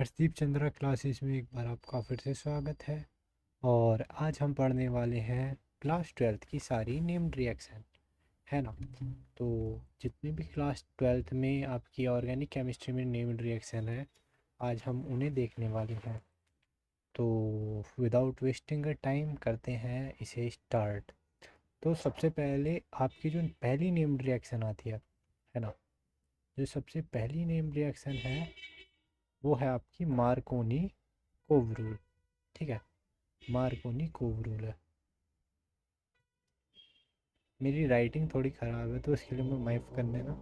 Harshdeep Chandra classes में एक बार आपका फिर से स्वागत है। और आज हम पढ़ने वाले हैं क्लास ट्वेल्थ की सारी नेम्ड रिएक्शन, है ना। तो जितनी भी क्लास ट्वेल्थ में आपकी ऑर्गेनिक केमिस्ट्री में नेम्ड रिएक्शन है, आज हम उन्हें देखने वाले हैं। तो विदाउट वेस्टिंग अ टाइम करते हैं इसे स्टार्ट। तो सबसे पहले आपकी जो पहली नेम्ड रिएक्शन आती है ना, जो सबसे पहली नेम्ड रिएक्शन है वो है आपकी मार्कोनी कोव रूल। ठीक है, मार्कोनी कोव रूल है। मेरी राइटिंग थोड़ी ख़राब है तो इसके लिए मैं माफ़ कर देना।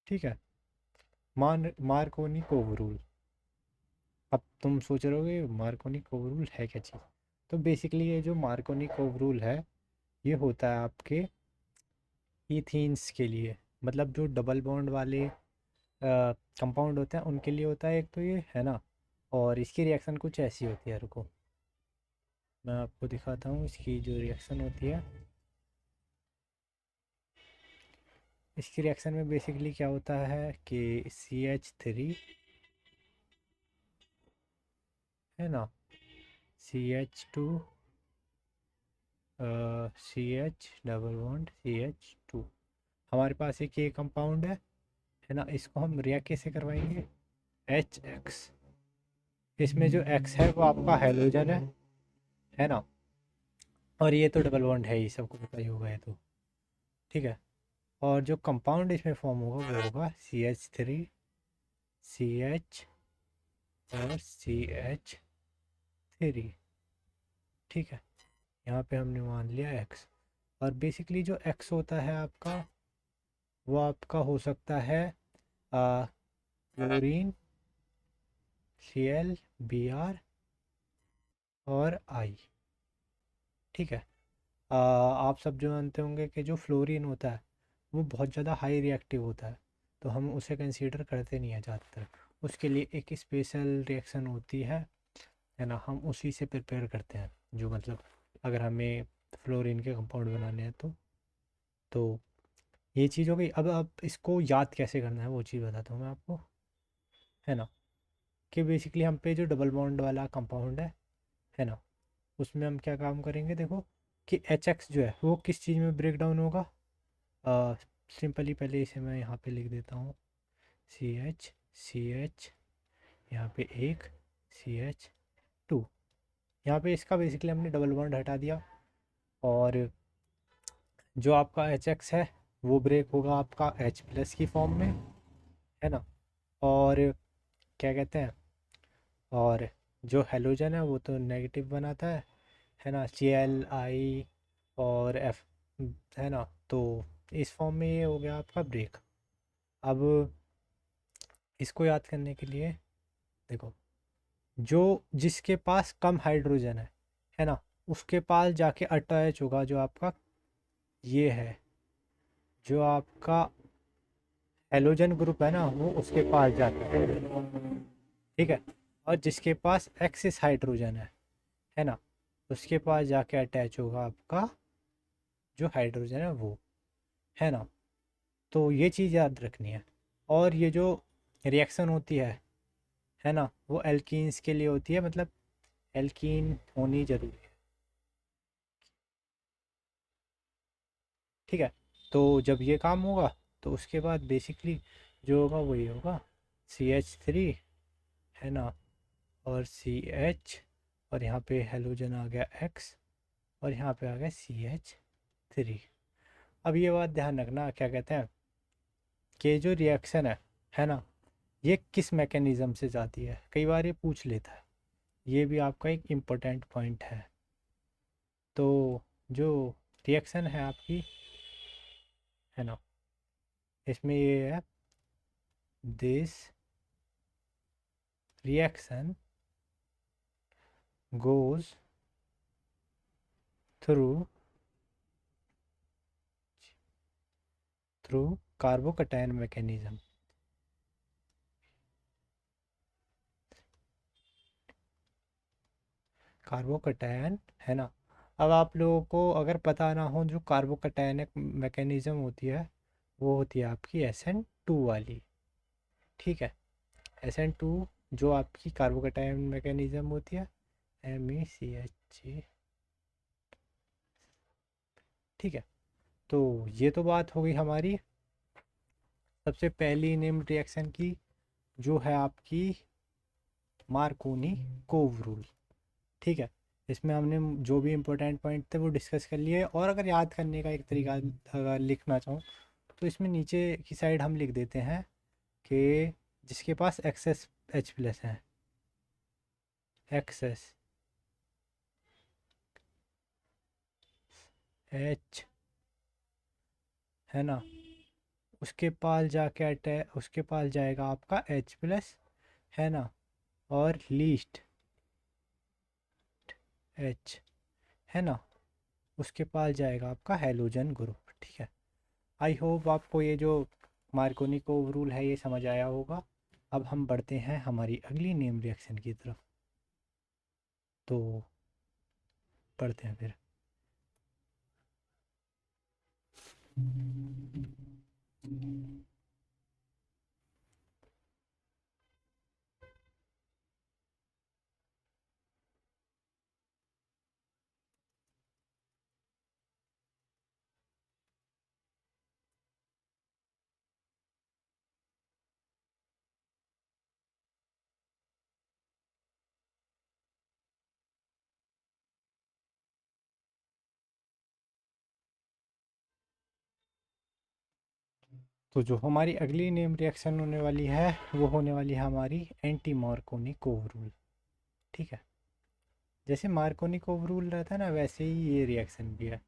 ठीक है, मार्कोनी कोव रूल। अब तुम सोच रहे होगे मार्कोनी कोव रूल है क्या चीज़। तो बेसिकली ये जो मार्कोनी कोव रूल है, ये होता है आपके इथीन्स के लिए, मतलब जो डबल बॉन्ड वाले कंपाउंड होते हैं उनके लिए होता है एक तो ये, है ना। और इसकी रिएक्शन कुछ ऐसी होती है, रुको मैं आपको दिखाता हूँ इसकी जो रिएक्शन होती है। इसकी रिएक्शन में बेसिकली क्या होता है कि CH3, है ना, CH2, CH double bond CH2, हमारे पास एक ये कंपाउंड है ना। इसको हम रिएक्ट कैसे करवाएंगे, HX। इसमें जो X है वो आपका हेलोजन है ना। और ये तो डबल बॉन्ड है ही, सबको पता ही होगा ये तो। ठीक है, और जो कंपाउंड इसमें फॉर्म होगा वो होगा CH3, CH और CH3। ठीक है, यहाँ पे हमने मान लिया एक्स। और बेसिकली जो एक्स होता है आपका, वो आपका हो सकता है क्लोरीन, ClBr और आई। ठीक है, आप सब जो जानते होंगे कि जो फ्लोरीन होता है वो बहुत ज़्यादा हाई रिएक्टिव होता है, तो हम उसे कंसीडर करते नहीं हैं ज़्यादातर। उसके लिए एक स्पेशल रिएक्शन होती है ना, हम उसी से प्रिपेयर करते हैं। जो मतलब अगर हमें फ्लोरीन के कंपाउंड बनाने हैं तो ये चीज़ हो गई। अब इसको याद कैसे करना है वो चीज़ बताता हूँ मैं आपको, है ना। कि बेसिकली हम पे जो डबल बॉन्ड वाला कंपाउंड है ना, उसमें हम क्या काम करेंगे, देखो कि HX जो है वो किस चीज़ में ब्रेक डाउन होगा। सिंपली पहले इसे मैं यहाँ पे लिख देता हूँ, CH यहाँ पे एक CH2। यहाँ पे इसका बेसिकली हमने डबल बॉन्ड हटा दिया, और जो आपका HX है वो ब्रेक होगा आपका H+ की फॉर्म में, है ना। और क्या कहते हैं, और जो हेलोजन है वो तो नेगेटिव बनाता है ना, Cl और F, है ना। तो इस फॉर्म में ये हो गया आपका ब्रेक। अब इसको याद करने के लिए देखो, जो जिसके पास कम हाइड्रोजन है ना, उसके पास जाके अटैच होगा जो आपका ये है, जो आपका हेलोजन ग्रुप है ना, वो उसके पास जाता है। ठीक है, और जिसके पास एक्सिस हाइड्रोजन है ना, उसके पास जाके अटैच होगा आपका जो हाइड्रोजन है वो, है ना। तो ये चीज़ याद रखनी है। और ये जो रिएक्शन होती है ना, वो एल्कीन्स के लिए होती है, मतलब एल्कीन होनी ज़रूरी है। ठीक है, तो जब ये काम होगा तो उसके बाद बेसिकली जो होगा वही होगा, CH3, है ना, और CH, और यहाँ पे हेलोजन आ गया X, और यहाँ पे आ गया CH3। अब ये बात ध्यान रखना, क्या कहते हैं कि जो रिएक्शन है ना, ये किस मैकेनिज़्म से जाती है, कई बार ये पूछ लेता है। ये भी आपका एक इम्पोर्टेंट पॉइंट है। तो जो रिएक्शन है आपकी, है ना, इसमें ये है, this reaction goes through through carbocation mechanism. Carbocation, है ना। अब आप लोगों को अगर पता ना हो, जो कार्बोकैटायनिक मैकेनिज़्म होती है वो होती है आपकी SN2 वाली। ठीक है, SN2 जो आपकी कार्बोकैटायन मैकेनिज़्म होती है, MECH। ठीक है, तो ये तो बात हो गई हमारी सबसे पहली नेम रिएक्शन की, जो है आपकी मार्कोनी कोव रूल। ठीक है, इसमें हमने जो भी इम्पोर्टेंट पॉइंट थे वो डिस्कस कर लिए। और अगर याद करने का एक तरीका अगर लिखना चाहूँ, तो इसमें नीचे की साइड हम लिख देते हैं कि जिसके पास एक्सेस H प्लस है, एक्सेस H, है ना, उसके पास जाएगा आपका H प्लस, है ना, और लीस्ट H, है ना, उसके पास जाएगा आपका हैलोजन ग्रुप। ठीक है, आई होप आपको ये जो मार्कोनी को रूल है ये समझ आया होगा। अब हम बढ़ते हैं हमारी अगली नेम रिएक्शन की तरफ, तो पढ़ते हैं फिर। तो जो हमारी अगली नेम रिएक्शन होने वाली है वो होने वाली है हमारी एंटी मार्कोनी कोव रूल। ठीक है, जैसे मार्कोनी कोव रूल रहता है ना, वैसे ही ये रिएक्शन भी है,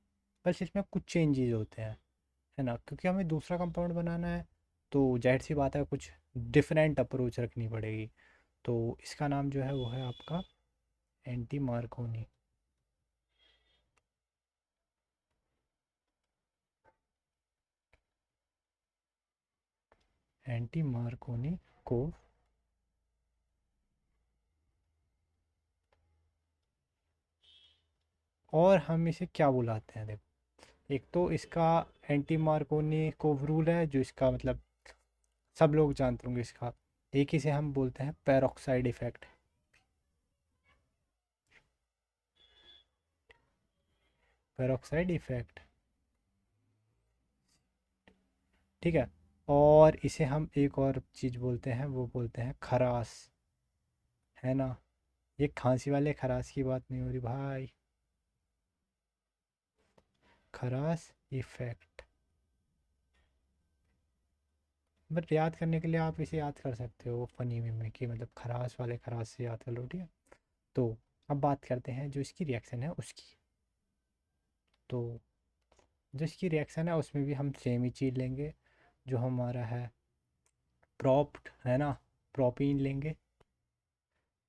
बस इसमें कुछ चेंजेस होते हैं, है ना, क्योंकि हमें दूसरा कंपाउंड बनाना है तो जाहिर सी बात है कुछ डिफरेंट अप्रोच रखनी पड़ेगी। तो इसका नाम जो है वो है आपका anti Markovnikov. Anti Markovnikov. और हम इसे क्या बुलाते हैं, देखो, एक तो इसका एंटी मार्कोनी कोव रूल है जो इसका मतलब सब लोग जानते होंगे इसका। एक इसे हम बोलते हैं पेरोक्साइड इफेक्ट, पेरोक्साइड इफेक्ट। ठीक है, और इसे हम एक और चीज़ बोलते हैं, वो बोलते हैं खरास, है ना। ये खांसी वाले खरास की बात नहीं हो रही भाई, खरास इफेक्ट। बट याद करने के लिए आप इसे याद कर सकते हो फनी वे में कि मतलब खरास वाले खरास से याद कर लो। ठीक है, तो अब बात करते हैं जो इसकी रिएक्शन है उसकी। तो जो इसकी रिएक्शन है उसमें भी हम सेम ही चीज़ लेंगे, जो हमारा है प्रोप्ट, है ना, प्रोपीन लेंगे।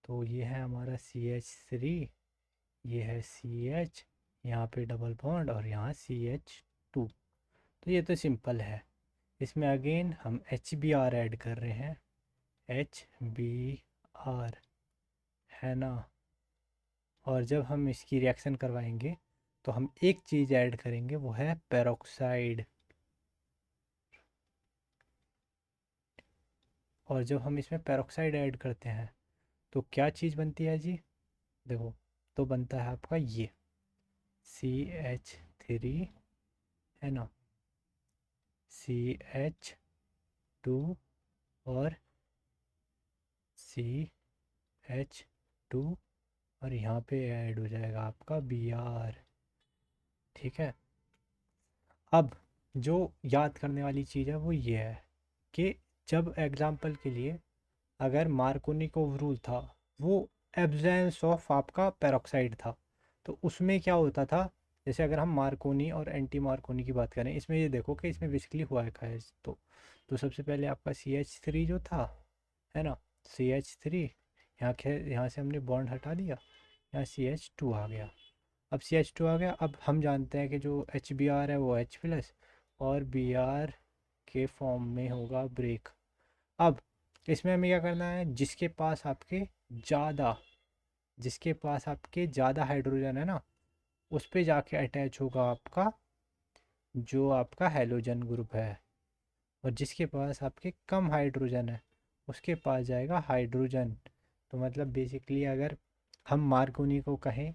तो ये है हमारा CH3, ये है CH, यहाँ पे डबल बॉन्ड और यहाँ CH2। तो ये तो सिंपल है। इसमें अगेन हम HBr ऐड कर रहे हैं, HBr, है ना। और जब हम इसकी रिएक्शन करवाएंगे तो हम एक चीज़ ऐड करेंगे, वो है पेरोक्साइड। और जब हम इसमें पेरोक्साइड ऐड करते हैं तो क्या चीज़ बनती है जी, देखो, तो बनता है आपका ये CH3, है ना, CH2 और CH2, और यहाँ पे ऐड हो जाएगा आपका Br। ठीक है, अब जो याद करने वाली चीज़ है वो ये है कि जब एग्जाम्पल के लिए अगर मार्कोनिकोव रूल था, वो एब्सेंस ऑफ आपका पेरोक्साइड था, तो उसमें क्या होता था। जैसे अगर हम मार्कोनी और एंटी मार्कोनी की बात करें, इसमें ये देखो कि इसमें बेसिकली हुआ है तो सबसे पहले आपका CH3 जो था, है ना, CH3, यहाँ से हमने बॉन्ड हटा दिया, यहाँ CH2 आ गया। अब CH2 आ गया, अब हम जानते हैं कि जो HBr है वो H प्लस और Br के फॉर्म में होगा ब्रेक। अब इसमें हमें क्या करना है, जिसके पास आपके ज़्यादा जिसके पास आपके ज़्यादा हाइड्रोजन है ना, उस पे जाके अटैच होगा आपका जो आपका हैलोजन ग्रुप है, और जिसके पास आपके कम हाइड्रोजन है उसके पास जाएगा हाइड्रोजन। तो मतलब बेसिकली अगर हम मार्कोनी को कहें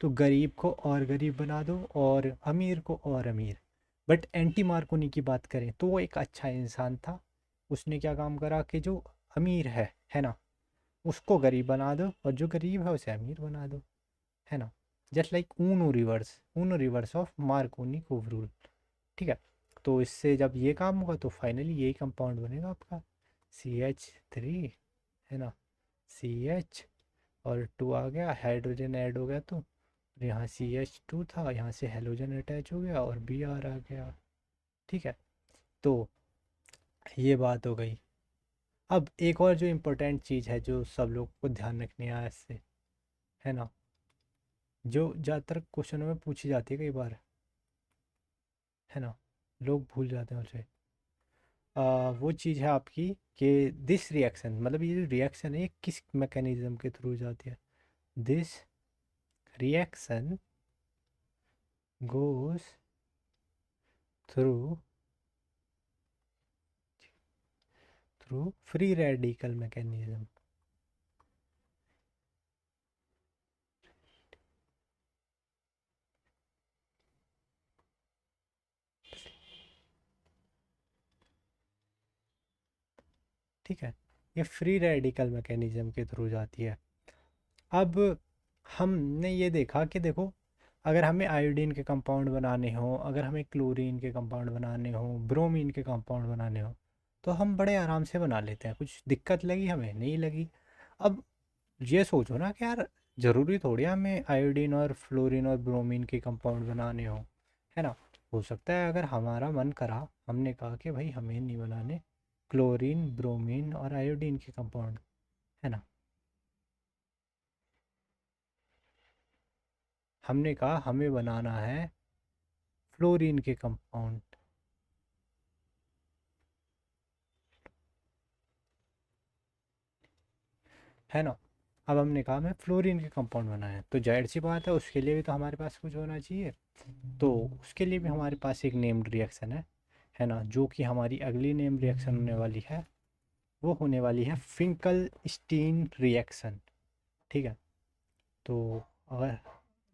तो गरीब को और गरीब बना दो और अमीर को और अमीर। बट एंटी मार्कोनी की बात करें तो वो एक अच्छा इंसान था। उसने क्या काम करा कि जो अमीर है ना, उसको गरीब बना दो और जो गरीब है उसे अमीर बना दो, है ना। Just like Uno reverse of Markovnikov rule. ठीक है। तो इससे जब ये काम होगा तो फाइनली यही कंपाउंड बनेगा आपका CH3, है ना। CH और 2 आ गया, हाइड्रोजन ऐड हो गया तो यहाँ CH2 था, यहाँ से हेलोजन अटैच हो गया और Br आ गया। ठीक है। तो ये बात हो गई। अब एक और जो इम्पोर्टेंट चीज़ है जो सब लोग को ध्यान रखनी है इससे, है ना, जो ज़्यादातर क्वेश्चनों में पूछी जाती है कई बार, है ना, लोग भूल जाते हैं उसे। वो चीज़ है आपकी कि दिस रिएक्शन, मतलब ये जो रिएक्शन है ये किस मैकेनिज्म के थ्रू जाती है। This reaction goes through free radical mechanism. ठीक है, ये फ्री रेडिकल मैकेनिज्म के थ्रू जाती है। अब हमने ये देखा कि देखो, अगर हमें आयोडीन के कंपाउंड बनाने हो, अगर हमें क्लोरीन के कंपाउंड बनाने हो, ब्रोमीन के कंपाउंड बनाने हो, तो हम बड़े आराम से बना लेते हैं। कुछ दिक्कत लगी हमें? नहीं लगी। अब ये सोचो ना कि यार ज़रूरी थोड़ी है हमें आयोडीन और फ्लोरीन और ब्रोमीन के कंपाउंड बनाने हो, है ना। हो सकता है अगर हमारा मन करा, हमने कहा कि भाई हमें नहीं बनाने क्लोरीन ब्रोमीन और आयोडीन के कंपाउंड, है ना, हमने कहा हमें बनाना है फ्लोरीन के कंपाउंड, है ना। अब हमने कहा हमें फ्लोरीन के कंपाउंड बनाना है, तो जाहिर सी बात है उसके लिए भी तो हमारे पास कुछ होना चाहिए। तो उसके लिए भी हमारे पास एक नेम्ड रिएक्शन है ना, जो कि हमारी अगली नेम रिएक्शन होने वाली है। वो होने वाली है फिंकल स्टीन रिएक्शन। ठीक है। तो अगर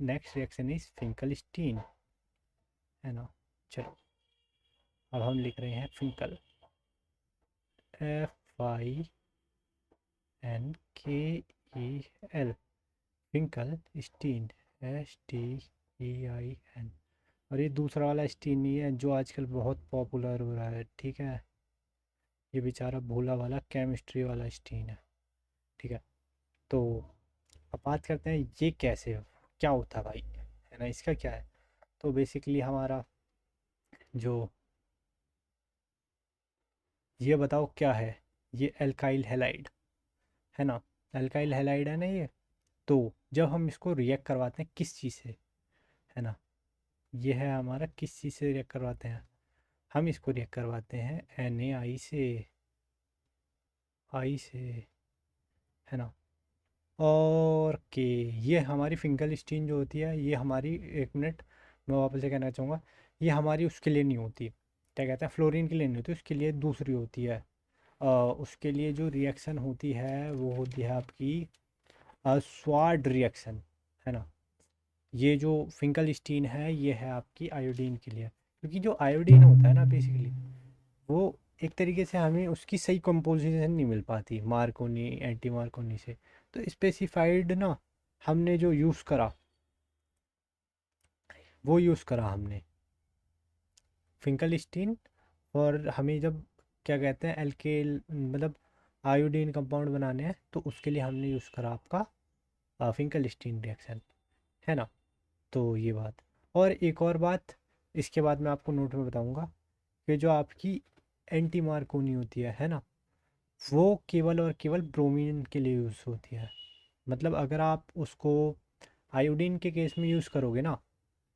next reaction is Finkelstein, है ना। चलो अब हम लिख रहे हैं Finkel, FINKEL, Finkelstein, STEIN। और ये दूसरा वाला स्टीन नहीं है जो आजकल बहुत पॉपुलर हो रहा है। ठीक है, ये बेचारा भोला वाला केमिस्ट्री वाला स्टीन है। ठीक है। तो अब बात करते हैं ये कैसे क्या होता है भाई, है ना, इसका क्या है। तो बेसिकली हमारा जो, ये बताओ क्या है, ये एल्काइल हैलाइड, है ना। एल्काइल हैलाइड है ना ये। तो जब हम इसको रिएक्ट करवाते हैं किस चीज़ से, है ना, ये है हमारा किस चीज़ से रिएक्ट करवाते हैं, हम इसको रिएक्ट करवाते हैं NaI से, आई से, है ना। और के ये हमारी फिंगल स्टीन जो होती है ये हमारी, एक मिनट मैं वापस से कहना चाहूँगा, ये हमारी उसके लिए नहीं होती, क्या कहते हैं, फ्लोरीन के लिए नहीं होती, उसके लिए दूसरी होती है। उसके लिए जो रिएक्शन होती है वो होती है आपकी स्वाड रिएक्शन, है ना। ये जो फिंकल स्टीन है ये है आपकी आयोडीन के लिए, क्योंकि जो आयोडीन होता है ना बेसिकली, वो एक तरीके से हमें उसकी सही कंपोजिशन नहीं मिल पाती मार्कोनी एंटी मार्कोनी से। तो स्पेसिफाइड ना हमने जो यूज़ करा, वो यूज़ करा हमने फिंकल स्टीन। और हमें जब क्या कहते हैं एल्केल, मतलब आयोडीन कंपाउंड बनाने हैं तो उसके लिए हमने यूज़ करा आपका फिंकल स्टीन रिएक्शन, है ना। तो ये बात, और एक और बात इसके बाद मैं आपको नोट में बताऊंगा कि जो आपकी एंटी मार्कोनी होती है ना, वो केवल और केवल ब्रोमीन के लिए यूज़ होती है। मतलब अगर आप उसको आयोडीन के केस में यूज़ करोगे ना,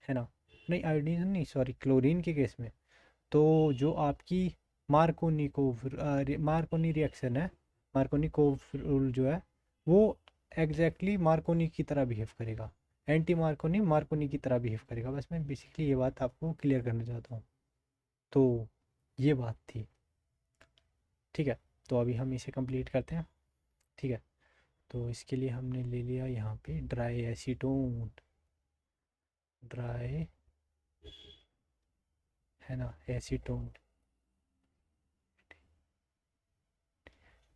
है ना, नहीं आयोडीन नहीं, सॉरी, क्लोरीन के केस में, तो जो आपकी मार्कोनी को मार्कोनी रिएक्शन है, मार्कोनी को रूल जो है वो एग्जैक्टली मार्कोनी की तरह बिहेव करेगा, एंटी मार्कोनी मार्कोनी की तरह बिहेव करेगा। बस मैं बेसिकली ये बात आपको क्लियर करना चाहता हूँ। तो ये बात थी, ठीक है। तो अभी हम इसे कंप्लीट करते हैं, ठीक है। तो इसके लिए हमने ले लिया यहाँ पे ड्राई एसीटोन, ड्राई है ना एसीटोन,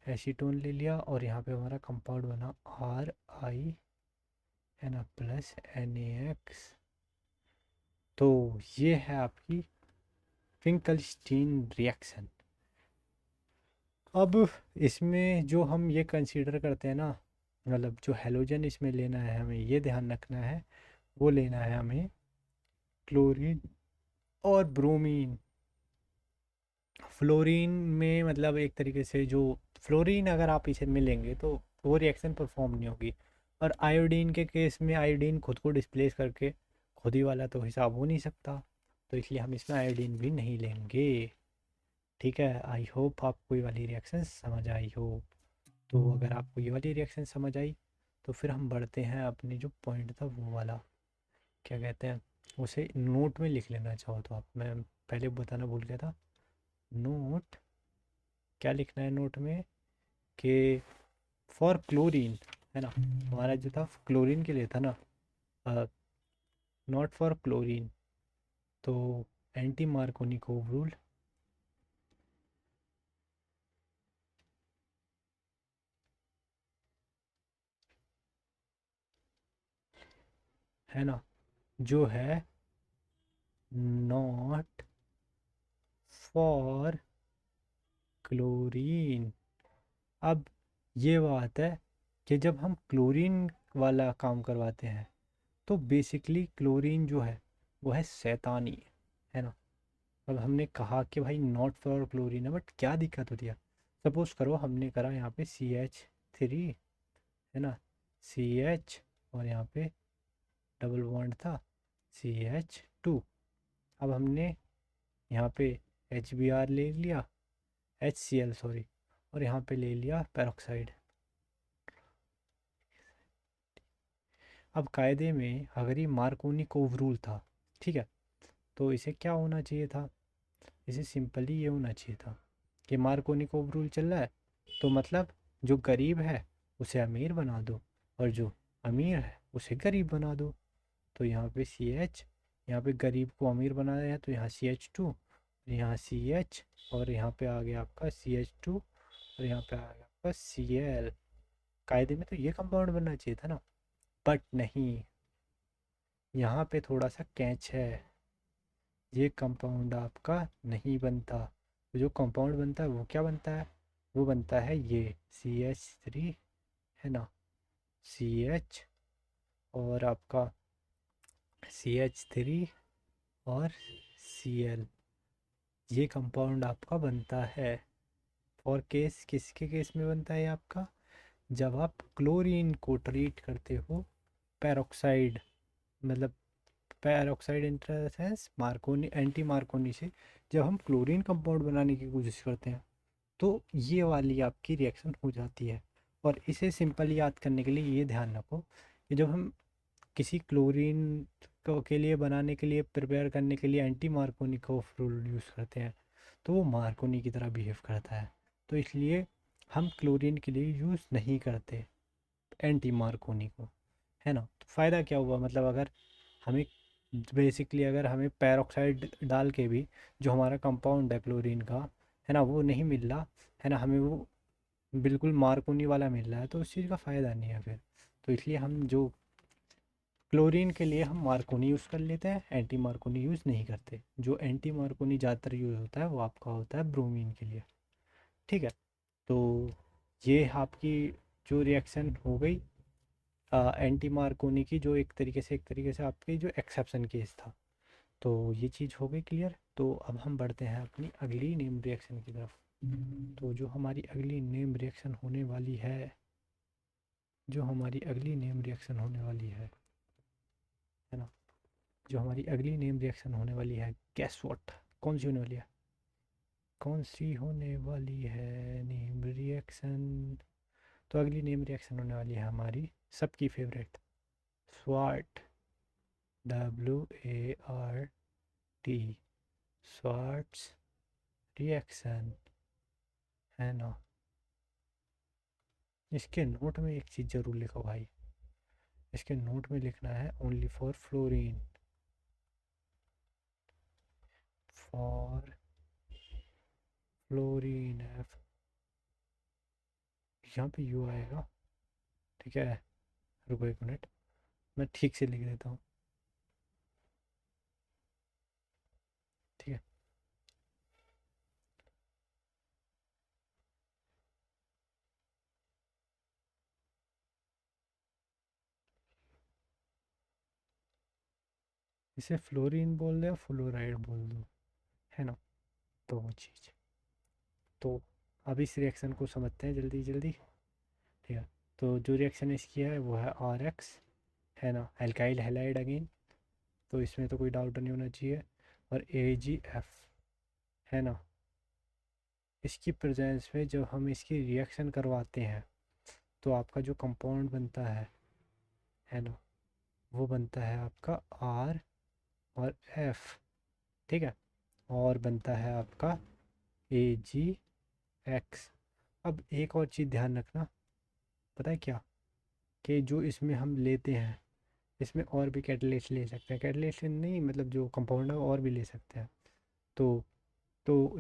एसीटोन ले लिया और यहाँ पे हमारा कंपाउंड बना RI है ना प्लस NaX। तो ये है आपकी फिंकलस्टीन रिएक्शन। अब इसमें जो हम ये कंसीडर करते हैं ना, मतलब जो हैलोजन इसमें लेना है, हमें ये ध्यान रखना है, वो लेना है हमें क्लोरीन और ब्रोमीन। फ्लोरीन में मतलब एक तरीके से जो फ्लोरीन अगर आप इसे मिलेंगे तो वो रिएक्शन परफॉर्म नहीं होगी। और आयोडीन के केस में आयोडीन खुद को डिस्प्लेस करके खुद ही वाला तो हिसाब हो नहीं सकता, तो इसलिए हम इसमें आयोडीन भी नहीं लेंगे, ठीक है। आई होप आपको ये वाली रिएक्शन समझ आई हो। तो अगर आपको ये वाली रिएक्शन समझ आई तो फिर हम बढ़ते हैं अपने जो पॉइंट था वो वाला, क्या कहते हैं उसे, नोट में लिख लेना चाहो तो आप, मैं पहले बताना भूल गया था। नोट क्या लिखना है नोट में कि फॉर क्लोरीन है ना, हमारा जो था क्लोरीन के लिए था ना, नॉट फॉर क्लोरीन, तो एंटी मार्कोनी रूल है ना, जो है नॉट फॉर क्लोरीन। अब ये बात है कि जब हम क्लोरीन वाला काम करवाते हैं तो बेसिकली क्लोरीन जो है वो है शैतानी, है ना। अब हमने कहा कि भाई नॉट फॉर क्लोरीन है, बट क्या दिक्कत होती है, सपोज करो हमने करा यहाँ पे CH3 है ना, CH और यहाँ पे डबल बॉन्ड था CH2। अब हमने यहाँ पे HBr ले लिया, HCl सॉरी, और यहाँ पे ले लिया पेरोक्साइड। अब कायदे में अगर ये मार्कोनी रूल था, ठीक है, तो इसे क्या होना चाहिए था, इसे सिंपली ये होना चाहिए था कि मार्कोनी रूल चल रहा है तो मतलब जो गरीब है उसे अमीर बना दो और जो अमीर है उसे गरीब बना दो। तो यहाँ पे CH, यहाँ पे गरीब को अमीर बनाया है तो यहाँ CH2, यहाँ CH, और यहाँ पे आ गया आपका CH2, और यहाँ पे आ गया आपका Cl। कायदे में तो ये कंपाउंड बनना चाहिए था ना, बट नहीं, यहाँ पे थोड़ा सा कैच है, ये कंपाउंड आपका नहीं बनता। तो जो कंपाउंड बनता है वो क्या बनता है, वो बनता है ये CH3 है ना, CH और आपका CH3 और Cl, ये कंपाउंड आपका बनता है। और केस किसके केस में बनता है आपका, जब आप क्लोरीन को ट्रीट करते हो पेरोक्साइड, मतलब पेरोक्साइड इंटरसेंस मार्कोनी एंटी मार्कोनी से जब हम क्लोरीन कंपाउंड बनाने की कोशिश करते हैं तो ये वाली आपकी रिएक्शन हो जाती है। और इसे सिंपल याद करने के लिए ये ध्यान रखो कि जब हम किसी क्लोरीन को के लिए बनाने के लिए प्रिपेयर करने के लिए एंटी मार्कोनी का रूल यूज़ करते हैं तो वो मार्कोनी की तरह बिहेव करता है, तो इसलिए हम क्लोरीन के लिए यूज़ नहीं करते एंटी मार्कोनी को, है ना। तो फ़ायदा क्या हुआ, मतलब अगर हमें बेसिकली अगर हमें पेरोक्साइड डाल के भी जो हमारा कंपाउंड है क्लोरीन का, है ना, वो नहीं मिल रहा, है ना, हमें वो बिल्कुल मार्कोनी वाला मिल रहा है, तो उस चीज़ का फ़ायदा नहीं है फिर। तो इसलिए हम जो क्लोरीन के लिए हम मार्कोनी यूज़ कर लेते हैं, एंटी मार्कोनी यूज़ नहीं करते। जो एंटी मार्कोनी ज़्यादातर यूज़ होता है वो आपका होता है ब्रोमीन के लिए, ठीक है। तो ये आपकी जो रिएक्शन हो गई एंटी मार्कोनी की, जो एक तरीके से आपकी जो एक्सेप्शन केस था, तो ये चीज़ हो गई क्लियर। तो अब हम बढ़ते हैं अपनी अगली नेम रिएक्शन की तरफ। तो जो हमारी अगली नेम रिएक्शन होने वाली है, जो हमारी अगली नेम रिएक्शन होने वाली है ना, जो हमारी अगली नेम रिएक्शन होने वाली है, गेस व्हाट, कौन सी होने वाली है, कौन सी होने वाली है नेम रिएक्शन। तो अगली नेम रिएक्शन होने वाली है हमारी सबकी फेवरेट, स्वाट, WART, स्वाट्स रिएक्शन, है ना। इसके नोट में एक चीज़ ज़रूर लिखो भाई, इसके नोट में लिखना है only for fluorine, for fluorine F, यहाँ पे यू आएगा, ठीक है। रुको एक मिनट, मैं ठीक से लिख देता हूँ, ठीक है। इसे फ्लोरीन बोल दो या फ्लोराइड बोल दो, है ना। तो वो चीज़, तो अब इस रिएक्शन को समझते हैं जल्दी जल्दी, ठीक है। तो जो रिएक्शन इसकी है वो है RX, है ना, एल्काइल हैलाइड अगेन, तो इसमें तो कोई डाउट नहीं होना चाहिए। और AgF, है ना। इसकी प्रेजेंस में जब हम इसकी रिएक्शन करवाते हैं तो आपका जो कंपाउंड बनता है ना, वो बनता है आपका R और F, ठीक है। और बनता है आपका AgX। अब एक और चीज़ ध्यान रखना, पता है क्या, कि जो इसमें हम लेते हैं, इसमें और भी कैटलिस्ट ले सकते हैं, कैटलिस्ट नहीं मतलब जो कंपाउंड है और भी ले सकते हैं। तो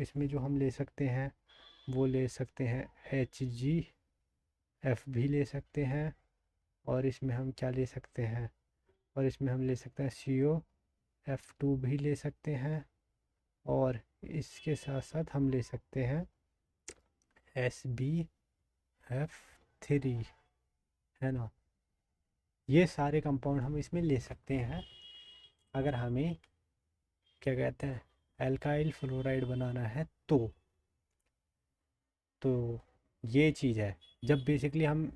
इसमें जो हम ले सकते हैं वो ले सकते हैं HgF भी ले सकते हैं, और इसमें हम क्या ले सकते हैं, और इसमें हम ले सकते हैं COF2 भी ले सकते हैं, और इसके साथ साथ हम ले सकते हैं SbF3, है ना। ये सारे कंपाउंड हम इसमें ले सकते हैं अगर हमें क्या कहते हैं एल्काइल फ्लोराइड बनाना है तो ये चीज़ है। जब बेसिकली हम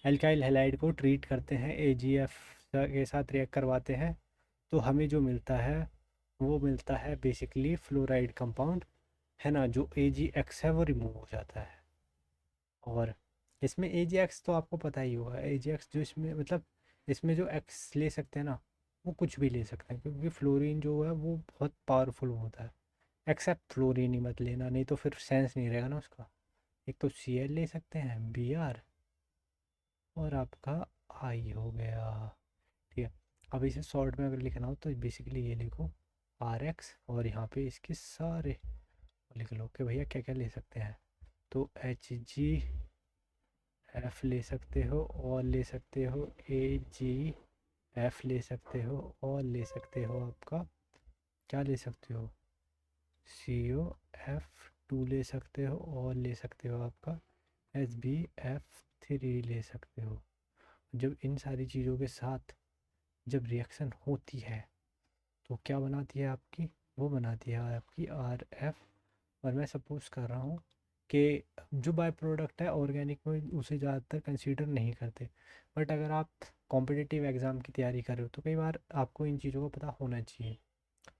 एल्काइल हैलाइड को ट्रीट करते हैं AgF के साथ रिएक्ट करवाते हैं, तो हमें जो मिलता है वो मिलता है बेसिकली फ्लोराइड कंपाउंड, है ना। जो AgX है वो रिमूव हो जाता है। और इसमें AgX तो आपको पता ही होगा, AgX जो इसमें मतलब इसमें जो X ले सकते हैं ना, वो कुछ भी ले सकते हैं, क्योंकि फ्लोरीन जो है वो बहुत पावरफुल होता है। एक्सेप्ट फ्लोरीन ही मत लेना, नहीं तो फिर सेंस नहीं रहेगा ना उसका। एक तो Cl ले सकते हैं, Br, और आपका I हो गया, ठीक है। अब इसे शॉर्ट में अगर लिखना हो तो बेसिकली ये लिखो RX, और यहाँ पे इसके सारे लिख लो कि भैया क्या क्या ले सकते हैं। तो HgF ले सकते हो, और ले सकते हो AgF ले सकते हो, और ले सकते हो आपका क्या ले सकते हो COF2 ले सकते हो, और ले सकते हो आपका SbF3 ले सकते हो। जब इन सारी चीज़ों के साथ जब रिएक्शन होती है तो क्या बनाती है आपकी, वो बनाती है आपकी RF। और मैं सपोज कर रहा हूँ कि जो बाय प्रोडक्ट है ऑर्गेनिक में उसे ज़्यादातर कंसीडर नहीं करते, बट अगर आप कॉम्पिटिटिव एग्ज़ाम की तैयारी कर रहे हो तो कई बार आपको इन चीज़ों का पता होना चाहिए,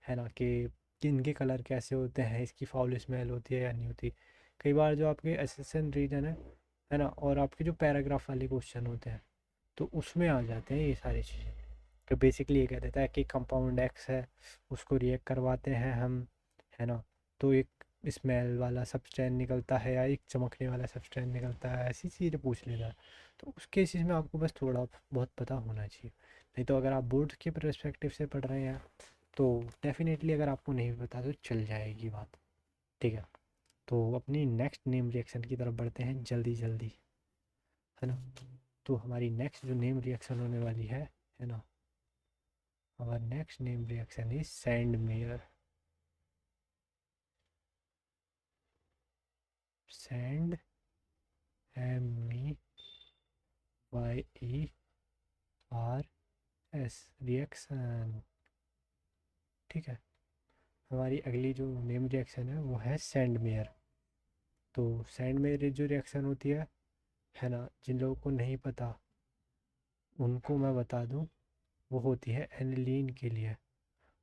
है ना, कि इनके कलर कैसे होते हैं, इसकी फाउल स्मेल होती है या नहीं होती। कई बार जो आपके असेसन रीजन है ना, और आपके जो पैराग्राफ वाले क्वेश्चन होते हैं तो उसमें आ जाते हैं ये सारी चीज़ें। तो बेसिकली ये कह देता है कि कंपाउंड X है, उसको रिएक्ट करवाते हैं हम, है ना, तो एक स्मेल वाला सब्सटेंस निकलता है या एक चमकने वाला सब्सटेंस निकलता है, ऐसी चीज़ें पूछ लेता है। तो उस केसेस में आपको बस थोड़ा बहुत पता होना चाहिए। नहीं तो अगर आप बोर्ड के परस्पेक्टिव से पढ़ रहे हैं तो डेफिनेटली अगर आपको नहीं पता तो चल जाएगी बात, ठीक है। तो अपनी नेक्स्ट नेम रिएक्शन की तरफ बढ़ते हैं जल्दी जल्दी, है ना। तो हमारी नेक्स्ट जो नेम रिएक्शन होने वाली है ना, our next name reaction is Sandmeyer, Sand MEYER reaction, ठीक है। हमारी अगली जो नेम रिएक्शन है वो है सैंडमेयर। तो सैंडमेयर जो रिएक्शन होती है ना, जिन लोगों को नहीं पता उनको मैं बता दूं, वो होती है एनिलीन के लिए।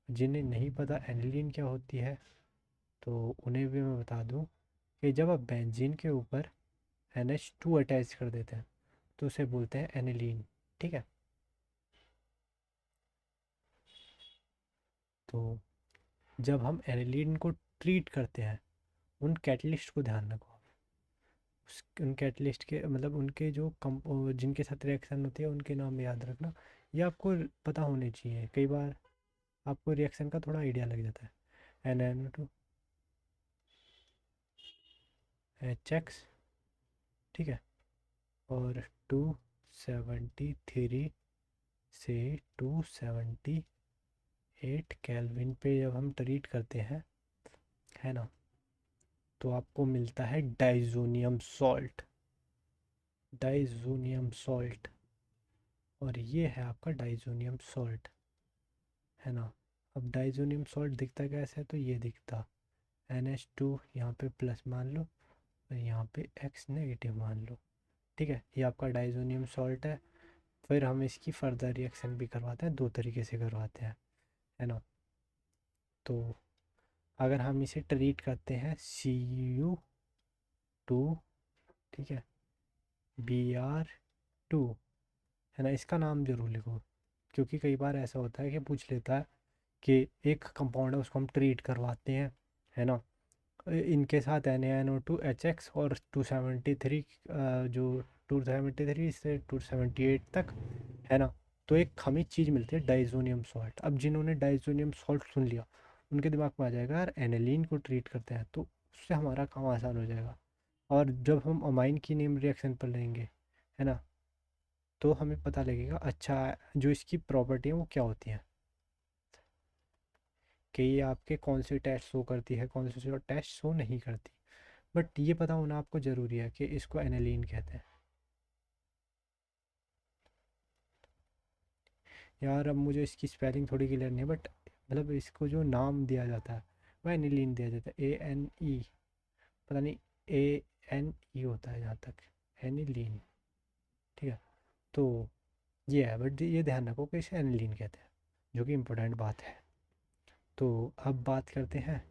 जिन्हें नहीं पता एनिलीन क्या होती है तो उन्हें भी मैं बता दूं कि जब आप बेंजीन के ऊपर NH2 अटैच कर देते हैं तो उसे बोलते हैं एनिलीन। ठीक है। तो जब हम एनिलीन को ट्रीट करते हैं, उन कैटलिस्ट को ध्यान रखो। उन कैटलिस्ट के मतलब उनके जो जिनके साथ रिएक्शन होती है उनके नाम याद रखना। ये आपको पता होने चाहिए, कई बार आपको रिएक्शन का थोड़ा आइडिया लग जाता है। NaNO2 HX, ठीक है। और 273 से 278 केल्विन पे जब हम ट्रीट करते हैं, है ना, तो आपको मिलता है डाइजोनियम सॉल्ट। डाइजोनियम सॉल्ट, और ये है आपका डाइजोनियम सॉल्ट, है ना। अब डाइजोनियम सॉल्ट दिखता कैसे है, तो ये दिखता NH2 यहाँ पे प्लस मान लो और यहाँ पे X नेगेटिव मान लो, ठीक है। ये आपका डाइजोनियम सॉल्ट है। फिर हम इसकी फर्दर रिएक्शन भी करवाते हैं, दो तरीके से करवाते हैं, है ना। तो अगर हम इसे ट्रीट करते हैं Cu2, ठीक है, Br2, है ना। इसका नाम जरूर लिखो, क्योंकि कई बार ऐसा होता है कि पूछ लेता है कि एक कंपाउंड है उसको हम ट्रीट करवाते हैं, है ना, इनके साथ NaNO2 HX और 273 जो 273 से 278 तक, है ना। तो एक हमें चीज़ मिलती है डाइजोनियम सॉल्ट। अब जिन्होंने डाइजोनियम सॉल्ट सुन लिया, उनके दिमाग में आ जाएगा यार एनिलीन को ट्रीट करते हैं, तो उससे हमारा काम आसान हो जाएगा। और जब हम अमाइन की नेम रिएक्शन पर लेंगे, है ना, तो हमें पता लगेगा अच्छा जो इसकी प्रॉपर्टी है वो क्या होती है, कि ये आपके कौन से टेस्ट शो करती है, कौन से टेस्ट शो नहीं करती। बट ये पता होना आपको ज़रूरी है कि इसको एनिलीन कहते हैं। यार अब मुझे इसकी स्पेलिंग थोड़ी क्लियर नहीं है, बट मतलब इसको जो नाम दिया जाता है वो एनिलीन दिया जाता है, ANE, पता नहीं ANE होता है जहाँ तक, एनिलीन, ठीक है। तो ये है, बट ये ध्यान रखो कि इसे एनिलीन कहते हैं, जो कि इम्पोर्टेंट बात है। तो अब बात करते हैं,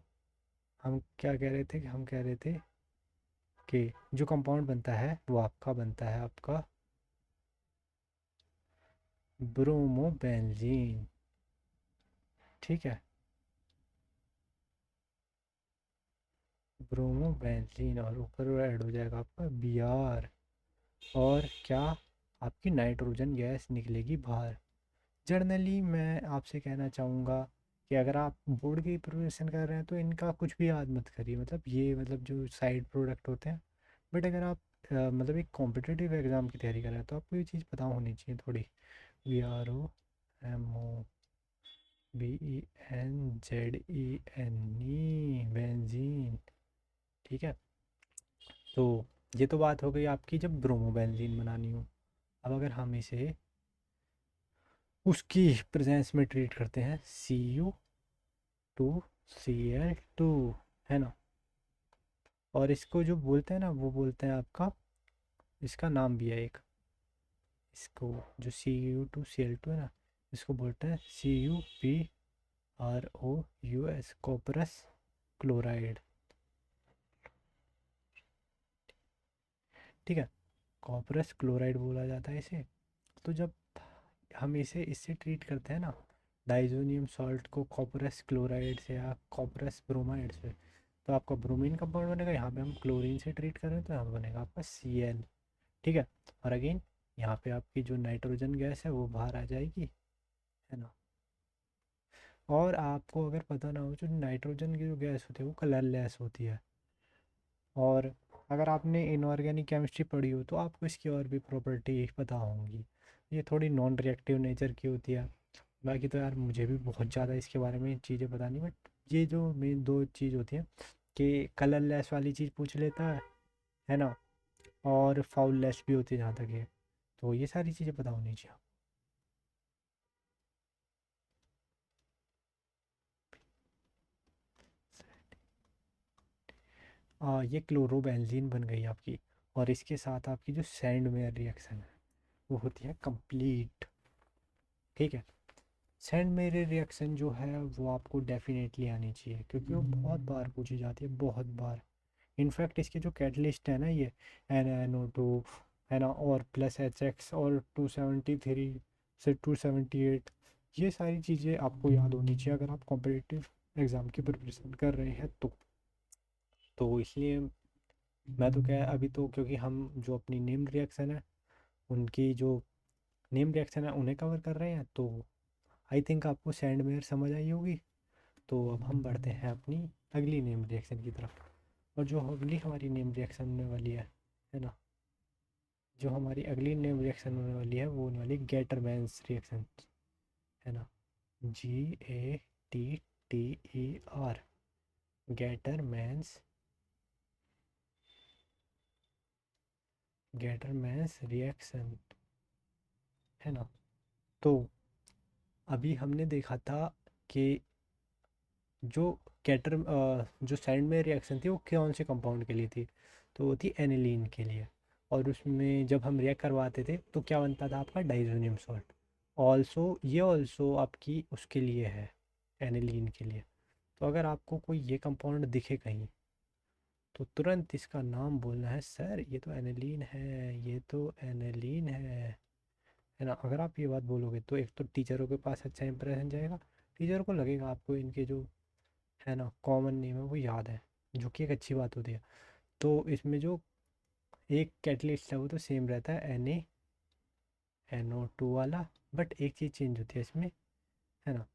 हम क्या कह रहे थे, कि हम कह रहे थे कि जो कंपाउंड बनता है वो आपका बनता है आपका ब्रोमोबेंजीन, ठीक है। ब्रोमोबेंजीन, और ऊपर ऐड हो जाएगा आपका Br, और क्या, आपकी नाइट्रोजन गैस निकलेगी बाहर। जनरली मैं आपसे कहना चाहूँगा कि अगर आप बोर्ड की प्रिपरेशन कर रहे हैं तो इनका कुछ भी याद मत करिए, मतलब ये मतलब जो साइड प्रोडक्ट होते हैं। बट अगर आप मतलब एक कॉम्पिटिटिव एग्ज़ाम की तैयारी कर रहे हैं तो आपको ये चीज़ पता होनी चाहिए थोड़ी। BROMOBENZENE, बेंजीन, ठीक है। तो ये तो बात हो गई आपकी जब ब्रोमोबेंजीन बनानी हो। अब अगर हम इसे उसकी प्रेजेंस में ट्रीट करते हैं, Cu2Cl2, है ना। और इसको जो बोलते हैं ना वो बोलते हैं आपका, इसका नाम भी है एक, इसको जो Cu2Cl2 है ना, इसको बोलते हैं CuPrOUS, कॉपरस क्लोराइड, ठीक है। कॉपरस क्लोराइड बोला जाता है इसे। तो जब हम इसे इससे ट्रीट करते हैं ना, डाइजोनियम सॉल्ट को कॉपरस क्लोराइड से या कॉपरस ब्रोमाइड से, तो आपका ब्रोमीन कंपाउंड बनेगा। यहाँ पे हम क्लोरीन से ट्रीट कर रहे हैं तो यहाँ पे बनेगा आपका Cl, ठीक है। और अगेन यहाँ पे आपकी जो नाइट्रोजन गैस है वो बाहर आ जाएगी, है ना। और आपको अगर पता ना हो, जो नाइट्रोजन की जो गैस होती है वो कलरलेस होती है। और अगर आपने इनऑर्गेनिक केमिस्ट्री पढ़ी हो तो आपको इसकी और भी प्रॉपर्टी पता होंगी। ये थोड़ी नॉन रिएक्टिव नेचर की होती है। बाकी तो यार मुझे भी बहुत ज़्यादा इसके बारे में चीज़ें पता नहीं, बट ये जो मेन दो चीज़ होती हैं कि कलरलेस वाली चीज़ पूछ लेता है ना, और फाउललेस भी होती है जहाँ तक है। तो ये सारी चीज़ें पता होनी चाहिए। ये क्लोरोबेंजीन बन गई आपकी। और इसके साथ आपकी जो सैंडमेयर रिएक्शन है वो होती है कंप्लीट, ठीक है। सैंडमेयर रिएक्शन जो है वो आपको डेफिनेटली आनी चाहिए, क्योंकि वो बहुत बार पूछी जाती है, बहुत बार। इनफैक्ट इसके जो कैटलिस्ट है ना, ये NaNO2 है ना, और प्लस एच एक्स और 273 से 278, ये सारी चीज़ें आपको याद होनी चाहिए अगर आप कॉम्पिटिटिव एग्ज़ाम की प्रिपरेशन कर रहे हैं तो इसलिए मैं तो क्या है अभी तो, क्योंकि हम जो अपनी नेम रिएक्शन है उनकी जो नेम रिएक्शन है उन्हें कवर कर रहे हैं, तो आई थिंक आपको सैंडमेयर समझ आई होगी। तो अब हम बढ़ते हैं अपनी अगली नेम रिएक्शन की तरफ। और जो अगली हमारी नेम रिएक्शन होने वाली है ना, जो हमारी अगली नेम रिएक्शन होने वाली है वो होने वाली गेटरमैन्स रिएक्शन, है ना, GATTER, गेटरमैन्स रिएक्शन, है ना। तो अभी हमने देखा था कि जो जो सैंड में रिएक्शन थी वो कौन से कंपाउंड के लिए थी, तो वो थी एनिलीन के लिए। और उसमें जब हम रिएक्ट करवाते थे तो क्या बनता था आपका डाइजोनियम सॉल्ट। ऑल्सो आपकी उसके लिए है, एनिलीन के लिए। तो अगर आपको कोई ये कंपाउंड दिखे कहीं तो तुरंत इसका नाम बोलना है, सर ये तो एनिलीन है, ये तो एनिलीन है ना। अगर आप ये बात बोलोगे तो एक तो टीचरों के पास अच्छा इंप्रेशन जाएगा, टीचर को लगेगा आपको इनके जो है ना कॉमन नेम है वो याद है, जो कि एक अच्छी बात होती है। तो इसमें जो एक कैटलिस्ट है वो तो सेम रहता है, NaNO2 वाला, बट एक चीज़ चेंज होती है इसमें, है ना।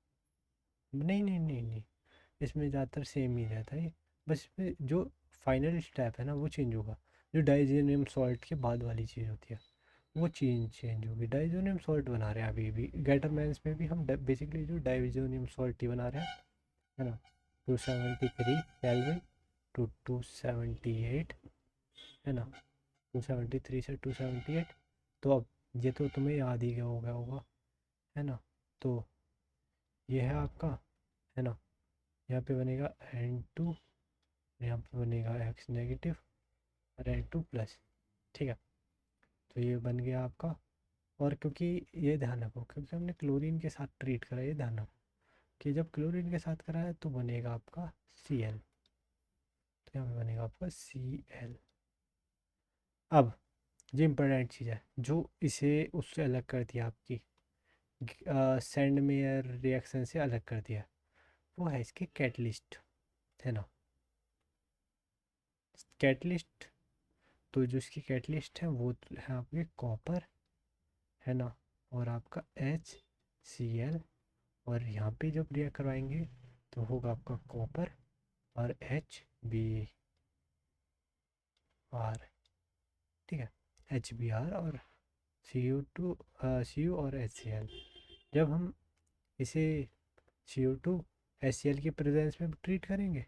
नहीं नहीं नहीं नहीं, इसमें ज़्यादातर सेम ही रहता है, बस इसमें जो फाइनल स्टेप है ना वो चेंज होगा। जो डाइजेनियम सॉल्ट के बाद वाली चीज़ होती है वो चेंज होगी। डाइजेनियम सॉल्ट बना रहे हैं अभी भी गेटरमैन्स में भी हम बेसिकली जो डाइजेनियम सॉल्ट ही बना रहे हैं, है ना। 273 केल्विन टू 278, है ना, 273 से 278। तो अब ये तो तुम्हें याद ही होगा, है ना। तो ये है आपका, है ना, यहाँ पे बनेगा N2, यहाँ पे बनेगा X नेगेटिव और N2 प्लस, ठीक है। तो ये बन गया आपका। और क्योंकि ये ध्यान रखो, क्योंकि हमने क्लोरीन के साथ ट्रीट करा, ये ध्यान रखो कि जब क्लोरीन के साथ करा है तो बनेगा आपका Cl, तो यहाँ पे बनेगा आपका Cl। अब ये इंपॉर्टेंट चीज़ है जो इसे उससे अलग कर दिया, आपकी सैंडमेयर रिएक्शन से अलग कर दिया, वो है इसके कैटलिस्ट, है ना। कैटलिस्ट, तो जो इसकी कैटलिस्ट है वो है आपके कॉपर, है ना, और आपका HCl। और यहाँ पे जब रिएक्ट करवाएंगे तो होगा आपका कॉपर और HBr, ठीक है, HBr और Cu और HCl। जब हम इसे CO2 HCl की प्रेजेंस में ट्रीट करेंगे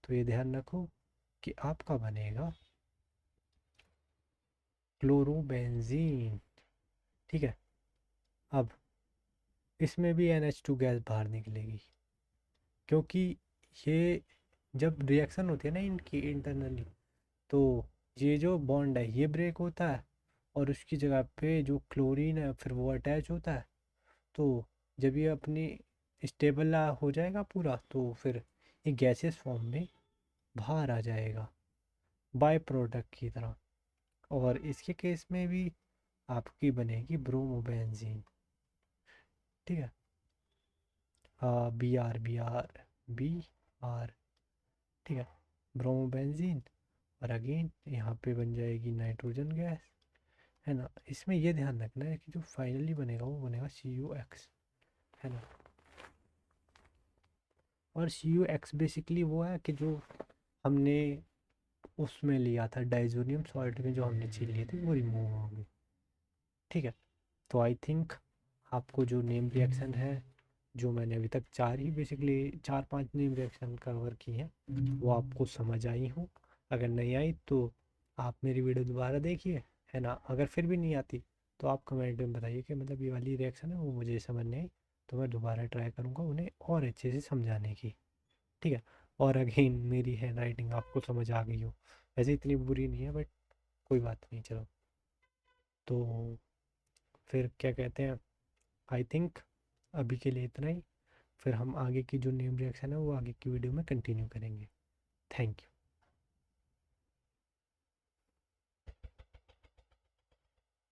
तो ये ध्यान रखो कि आपका बनेगा क्लोरोबेंजीन, ठीक है। अब इसमें भी NH2 गैस बाहर निकलेगी, क्योंकि ये जब रिएक्शन होती है ना इनकी इंटरनली, तो ये जो बॉन्ड है ये ब्रेक होता है और उसकी जगह पे जो क्लोरीन है फिर वो अटैच होता है। तो जब ये अपनी स्टेबल हो जाएगा पूरा तो फिर ये गैसेस फॉर्म में बाहर आ जाएगा बाय प्रोडक्ट की तरह। और इसके केस में भी आपकी बनेगी ब्रोमोबेंजीन, ठीक है। बी आर, ठीक है, ब्रोमोबेंजीन। और अगेन यहाँ पे बन जाएगी नाइट्रोजन गैस, है ना। इसमें ये ध्यान रखना है कि जो फाइनली बनेगा वो बनेगा CuX, है ना। और CuX बेसिकली वो है कि जो हमने उसमें लिया था डाइजोनियम सॉल्ट में, जो हमने चीज़ ली थी वो रिमूव होगी, ठीक है। तो आई थिंक आपको जो नेम रिएक्शन है, जो मैंने अभी तक चार पांच नेम रिएक्शन कवर की हैं वो आपको समझ आई हो। अगर नहीं आई तो आप मेरी वीडियो दोबारा देखिए, है ना। अगर फिर भी नहीं आती तो आप कमेंट में बताइए कि मतलब ये वाली रिएक्शन है वो मुझे समझ नहीं आई, तो मैं दोबारा ट्राई करूँगा उन्हें और अच्छे से समझाने की, ठीक है। और अगेन मेरी हैंड राइटिंग आपको समझ आ गई हो, वैसे इतनी बुरी नहीं है बट कोई बात नहीं, चलो। तो फिर क्या कहते हैं, आई थिंक अभी के लिए इतना ही। फिर हम आगे की जो नेम रिएक्शन है वो आगे की वीडियो में कंटिन्यू करेंगे। Thank you.